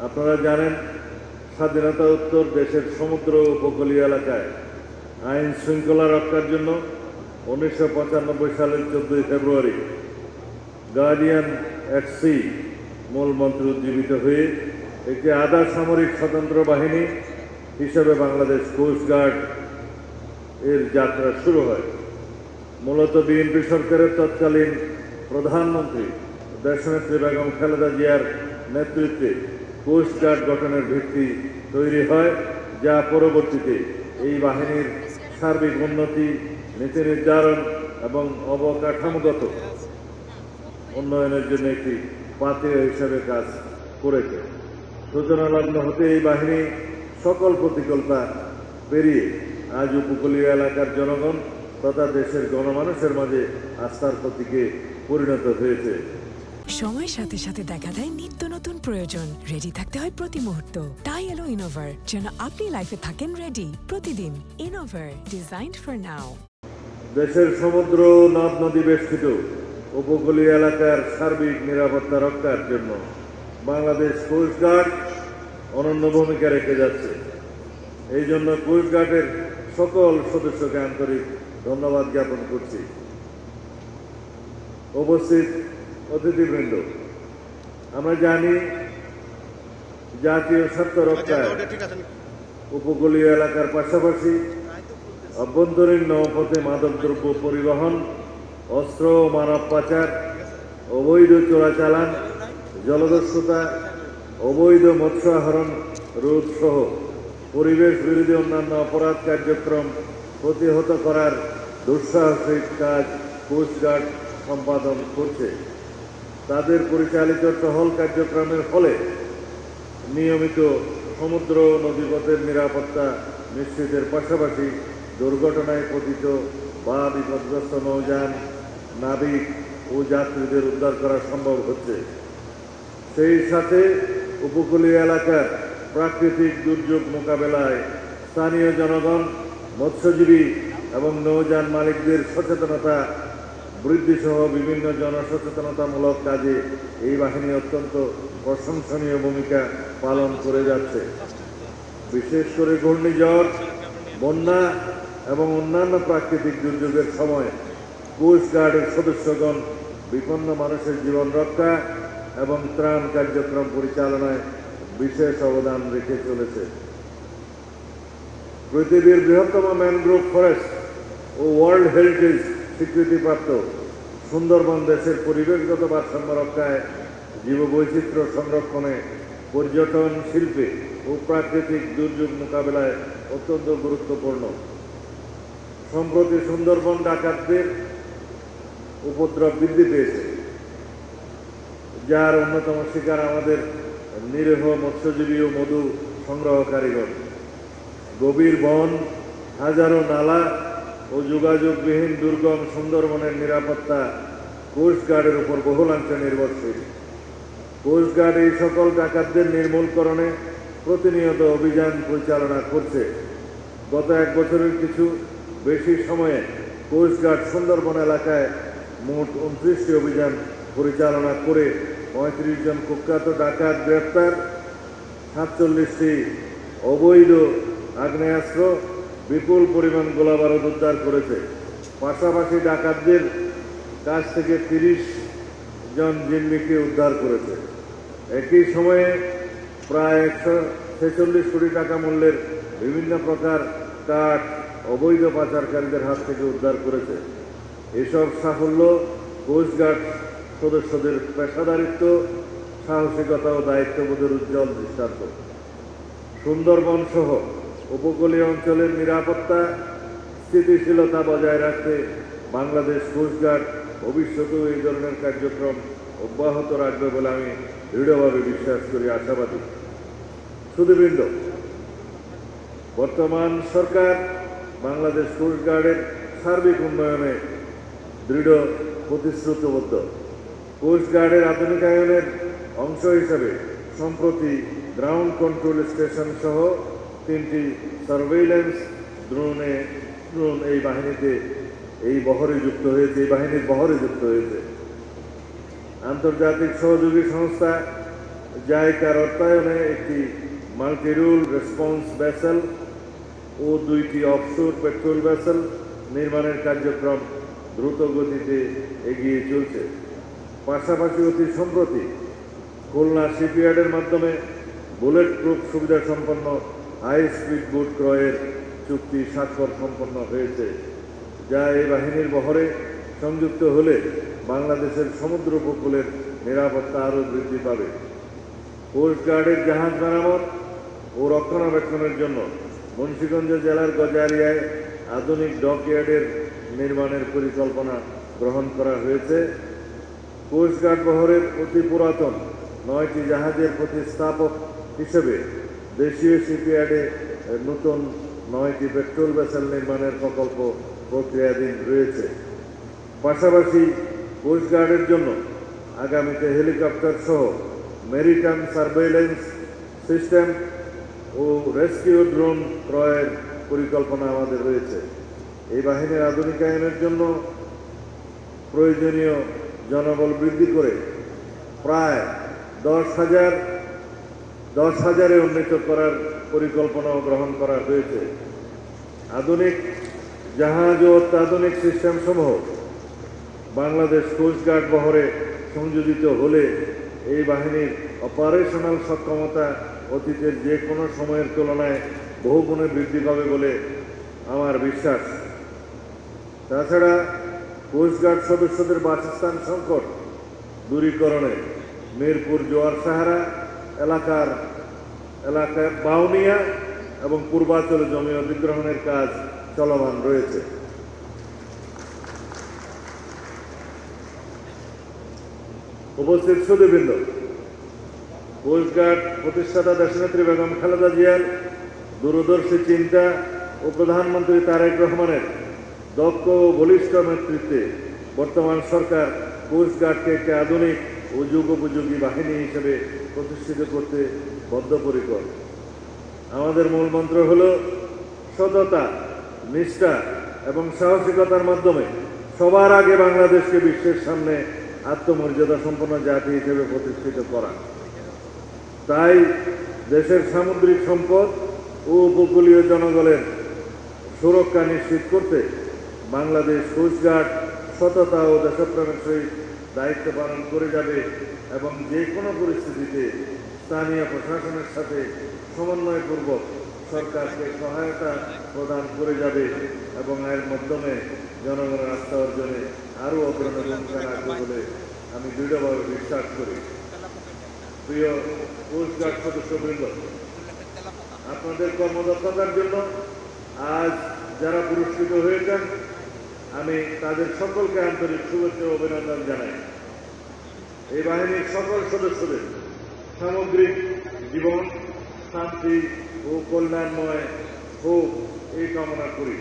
আপনারা জানেন, স্বাধীনতা উত্তর দেশের সমুদ্র উপকূলীয় এলাকায় আইন শৃঙ্খলা রক্ষার জন্য 1995 সালের 14 ফেব্রুয়ারি গার্ডিয়ান অ্যাট সি মূল মন্ত্রে উজ্জীবিত হয়ে একটি আধা সামরিক স্বতন্ত্র বাহিনী হিসেবে বাংলাদেশ কোস্টগার্ড এর যাত্রা শুরু হয়। মূলত বিএনপি সরকারের তৎকালীন প্রধানমন্ত্রী দেশনেত্রী বেগম খালেদা জিয়ার নেতৃত্বে কোস্টগার্ড গঠনের ভিত্তি তৈরি হয়, যা পরবর্তীতে এই বাহিনীর সার্বিক উন্নতি, নীতি নির্ধারণ এবং অবকাঠামোগত উন্নয়নের জন্য একটি পাথেয় হিসেবে কাজ করেছে। সূচনা লগ্ন হতে এই বাহিনী সকল প্রতিকূলতা পেরিয়ে আজ উপকূলীয় এলাকার জনগণ তথা দেশের গণমানুষের মাঝে আস্থার প্রতীকে পরিণত হয়েছে। সময়ের সাথে সাথে দেখা দেয় নিত্য নতুন প্রয়োজন। রেডি থাকতে হয় প্রতি মুহূর্ত। তাই এলো ইনোভার, যেন আপনি লাইফে থাকেন রেডি প্রতিদিন। Innova, designed for now. দেশের সমুদ্র নদ নদী বেষ্টিত উপকূলীয় এলাকার সার্বিক নিরাপত্তা রক্ষার জন্য বাংলাদেশ কোস্টগার্ড অনন্য ভূমিকা রেখে যাচ্ছে। এই জন্য কোস্টগার্ডের সকল সদস্যকে আন্তরিক ধন্যবাদ জ্ঞাপন করছি। উপস্থিত অতিথিবৃন্দ, আমরা জানি জাতীয় স্বার্থ রক্ষায় উপকূলীয় এলাকার পাশাপাশি অভ্যন্তরীণ নৌপথে মাদকদ্রব্য পরিবহন, অস্ত্র ও মানব পাচার, অবৈধ চোরাচালান, জলদস্যুতা, অবৈধ মৎস্য আহরণ রোধ সহ পরিবেশ বিরোধী অন্যান্য অপরাধ কার্যক্রম প্রতিহত করার দুঃসাহসিক কাজ কোস্টগার্ড সম্পাদন করছে। তাদের পরিচালিত টহল কার্যক্রমের ফলে নিয়মিত সমুদ্র নদীপথের নিরাপত্তা নিশ্চিতের পাশাপাশি দুর্ঘটনায় পতিত বা বিপদগ্রস্ত নৌযান, নাবিক ও যাত্রীদের উদ্ধার করা সম্ভব হচ্ছে। সেই সাথে উপকূলীয় এলাকার প্রাকৃতিক দুর্যোগ মোকাবেলায় স্থানীয় জনগণ, মৎস্যজীবী এবং নৌযান মালিকদের সচেতনতা বৃদ্ধি সহ বিভিন্ন জনসচেতনতামূলক কাজে এই বাহিনী অত্যন্ত প্রশংসনীয় ভূমিকা পালন করে যাচ্ছে। বিশেষ করে ঘূর্ণিঝড়, বন্যা এবং অন্যান্য প্রাকৃতিক দুর্যোগের সময় কোস্টগার্ডের সদস্যগণ বিপন্ন মানুষের জীবন রক্ষা এবং ত্রাণ কার্যক্রম পরিচালনায় বিশেষ অবদান রেখে চলেছে। পৃথিবীর বৃহত্তম ম্যানগ্রোভ ফরেস্ট ও ওয়ার্ল্ড হেরিটেজ স্বীকৃতিপ্রাপ্ত সুন্দরবন দেশের পরিবেশগত ভারসাম্য রক্ষায়, জীববৈচিত্র্য সংরক্ষণে, পর্যটন শিল্পে ও প্রাকৃতিক দুর্যোগ মোকাবেলায় অত্যন্ত গুরুত্বপূর্ণ। সম্প্রতি সুন্দরবন ডাকাতদের উপদ্রব বৃদ্ধি পেয়েছে, যার অন্যতম শিকার আমাদের নিরীহ মৎস্যজীবী ও মধু সংগ্রহকারীগণ। গভীর বন, হাজারো নালা ও যোগাযোগবিহীন দুর্গম সুন্দরবনের নিরাপত্তা কোস্টগার্ডের উপর বহুলাংশে নির্ভরশীল। কোস্টগার্ড এই সকল ডাকাতদের নির্মূলকরণে প্রতিনিয়ত অভিযান পরিচালনা করছে। গত এক বছরের কিছু বেশি সময়ে কোস্টগার্ড সুন্দরবন এলাকায় মোট 29টি অভিযান পরিচালনা করে 35 জন কুখ্যাত ডাকাত গ্রেপ্তার, 47টি অবৈধ আগ্নেয়াস্ত্র, বিপুল পরিমাণ গোলাবারুদ উদ্ধার করেছে। পাশাপাশি ডাকাতদের কাছ থেকে 30 জন জিম্মিকে উদ্ধার করেছে। একই সময়ে প্রায় 146 কোটি টাকা মূল্যের বিভিন্ন প্রকার কাঠ অবৈধ পাচারকারীদের হাত থেকে উদ্ধার করেছে। এসব সাফল্য কোস্টগার্ড সদস্যদের পেশাদারিত্ব, সাহসিকতা ও দায়িত্ববোধের উজ্জ্বল দৃষ্টান্ত। সুন্দরবন সহ উপকূলীয় অঞ্চলের নিরাপত্তা স্থিতিশীলতা বজায় রাখতে বাংলাদেশ কোস্টগার্ড ভবিষ্যতেও এই ধরনের কার্যক্রম অব্যাহত রাখবে বলে আমি দৃঢ়ভাবে বিশ্বাস করি, আশাবাদী। সুধীবৃন্দ, বর্তমান সরকার বাংলাদেশ কোস্টগার্ডের সার্বিক উন্নয়নে দৃঢ় প্রতিশ্রুতিবদ্ধ। কোস্টগার্ডের আধুনিকায়নের অংশ হিসাবে সম্প্রতি গ্রাউন্ড কন্ট্রোল স্টেশন সহ 3টি সার্ভেইলেন্স ড্রোন এই বাহিনীর বহরে যুক্ত হয়েছে। আন্তর্জাতিক সহযোগী সংস্থা জাইকার অর্থায়নে একটি মাল্টিরুল রেসপন্স ভেসেল ও 2টি অফশোর পেট্রোল ভেসেল নির্মাণের কার্যক্রম দ্রুত গতিতে এগিয়ে চলছে। পাশাপাশি অতি সম্প্রতি খুলনা শিপইয়ার্ডের মাধ্যমে বুলেট প্রুফ সুবিধা সম্পন্ন হাই স্পিড বোট ক্রয়ের চুক্তি স্বাক্ষর সম্পন্ন হয়েছে, যা এই বাহিনীর বহরে সংযুক্ত হলে বাংলাদেশের সমুদ্র উপকূলের নিরাপত্তা আরও বৃদ্ধি পাবে। কোস্টগার্ডের জাহাজ মেরামত ও রক্ষণাবেক্ষণের জন্য মুন্সিগঞ্জ জেলার গজারিয়ায় আধুনিক ডকইয়ার্ডের নির্মাণের পরিকল্পনা গ্রহণ করা হয়েছে। কোস্টগার্ড বহরের অতি পুরাতন 9টি জাহাজের প্রতিস্থাপক হিসেবে দেশীয় শিপইয়ার্ডে নতুন 9টি পেট্রোল ভেসেল নির্মাণের প্রকল্প প্রক্রিয়াধীন রয়েছে। পাশাপাশি কোস্টগার্ডের জন্য আগামীতে হেলিকপ্টার সহ মেরিটাইম সার্ভেইলেন্স সিস্টেম ও রেস্কিউ ড্রোন ক্রয়ের পরিকল্পনা আমাদের রয়েছে। এই বাহিনীর আধুনিকায়নের জন্য প্রয়োজনীয় জনবল বৃদ্ধি করে প্রায় 10,000-এ উন্নীত করার পরিকল্পনাও গ্রহণ করা হয়েছে। আধুনিক জাহাজ ও অত্যাধুনিক সিস্টেম সমূহ বাংলাদেশ কোস্টগার্ড বহরে সংযোজিত হলে এই বাহিনীর অপারেশনাল সক্ষমতা অতীতের যে কোনো সময়ের তুলনায় বহুগুণে বৃদ্ধি পাবে বলে আমার বিশ্বাস। তাছাড়া কোস্টগার্ড সদস্যদের বাসস্থান সংকট দূরীকরণে মিরপুর জোয়ার সাহারা এলাকায় বাউনিয়া এবং পূর্বাঞ্চলে জমি অধিগ্রহণের কাজ চলমান রয়েছে। উপস্থিত সুধীবৃন্দ, কোস্টগার্ড প্রতিষ্ঠাতা দেশনেত্রী বেগম খালেদা জিয়ার দূরদর্শী চিন্তা ও প্রধানমন্ত্রী তারেক রহমানের দক্ষ ও বলিষ্ঠ নেতৃত্বে বর্তমান সরকার কোস্টগার্ডকে একটি আধুনিক ও যুগোপযোগী বাহিনী হিসেবে প্রতিষ্ঠিত করতে বদ্ধপরিকর। আমাদের মূল মন্ত্র হল সততা, নিষ্ঠা এবং সাহসিকতার মাধ্যমে সবার আগে বাংলাদেশকে বিশ্বের সামনে আত্মমর্যাদা সম্পন্ন জাতি হিসেবে প্রতিষ্ঠিত করা। তাই দেশের সামুদ্রিক সম্পদ ও উপকূলীয় জনগণের সুরক্ষা নিশ্চিত করতে বাংলাদেশ কোস্টগার্ড সততা ও দেশপ্রেমের সহিত দায়িত্ব পালন করে যাবে এবং যে কোনো পরিস্থিতিতে স্থানীয় প্রশাসনের সাথে সমন্বয়পূর্বক সরকারকে সহায়তা প্রদান করে যাবে এবং এর মাধ্যমে জনগণের আস্থা অর্জনে আরও অগ্রণী ভূমিকা রাখবে বলে আমি দৃঢ়ভাবে বিশ্বাস করি। প্রিয় কোস্টগার্ড সদস্যবৃন্দ, আপনাদের কর্মদক্ষতার জন্য আজ যারা পুরস্কৃত হয়েছেন আমি তাদের সকলকে আন্তরিক শুভেচ্ছা ও অভিনন্দন জানাই। এই বাহিনীর সকল সদস্যদের সামগ্রিক জীবন শান্তি ও কল্যাণময় হোক এই কামনা করি।